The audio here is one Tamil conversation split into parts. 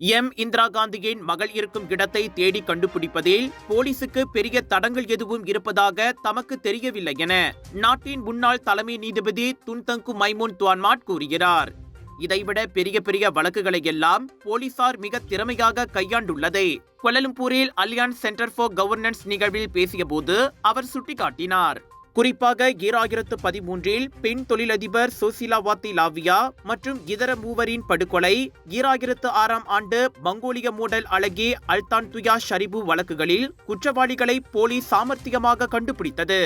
இந்திரா காந்தியின் மகள் இருக்கும் இடத்தை தேடி கண்டுபிடிப்பதில் போலீசுக்கு பெரிய தடங்கள் எதுவும் இருப்பதாக தமக்கு தெரியவில்லை என நாட்டின் முன்னாள் தலைமை நீதிபதி துன்தங்கு மைமூன் துவான்மாட் கூறுகிறார். இதைவிட பெரிய பெரிய வழக்குகளை எல்லாம் போலீசார் மிக திறமையாக கையாண்டுள்ளதை கோலாலம்பூரில் அலியான்ஸ் சென்டர் ஃபார் கவர்னன்ஸ் நிகழ்வில் பேசியபோது அவர் சுட்டிக்காட்டினார். குறிப்பாக 2013 பெண் தொழிலதிபர் சோசிலாவாத்தி லாவியா மற்றும் இதர மூவரின் படுகொலை, 2006 மங்கோலிய மோடல் அழகி அல்தான் துயா ஷரிபு வழக்குகளில் குற்றவாளிகளை போலீஸ் சாமர்த்தியமாக கண்டுபிடித்தது.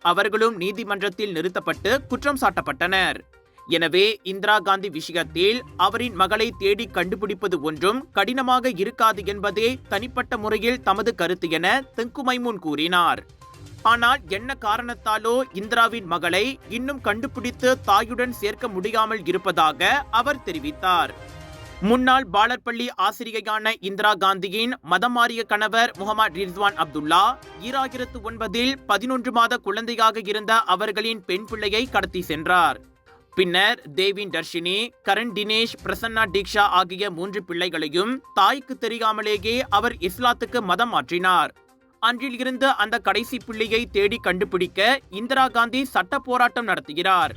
அவர்களும் நீதிமன்றத்தில் நிறுத்தப்பட்டு குற்றம் சாட்டப்பட்டனர். எனவே இந்திரா காந்தி விஷயத்தில் அவரின் மகளை தேடி கண்டுபிடிப்பது ஒன்றும் கடினமாக இருக்காது என்பதே தனிப்பட்ட முறையில் தமது கருத்து என தெங்கு மைமூன் கூறினார். ஆனால் என்ன காரணத்தாலோ இந்திராவின் மகளை இன்னும் கண்டுபிடித்து தாயுடன் சேர்க்க முடியாமல் இருப்பதாக அவர் தெரிவித்தார். முன்னாள் பாலர் பள்ளி ஆசிரியையான இந்திரா காந்தியின் மதம் மாறிய கணவர் முகமது ரிஸ்வான் அப்துல்லா 2009 11 மாத குழந்தையாக இருந்த அவர்களின் பெண் பிள்ளையை கடத்தி சென்றார். பின்னர் தேவின் தர்ஷினி, கரண் தினேஷ், பிரசன்னா தீக்ஷா ஆகிய 3 பிள்ளைகளையும் தாய்க்கு தெரியாமலேயே அவர் இஸ்லாத்துக்கு மதம் மாற்றினார். அன்றில் இருந்து அந்த கடைசி பிள்ளையை தேடி கண்டுபிடிக்க இந்திரா காந்தி சட்ட போராட்டம் நடத்துகிறார்.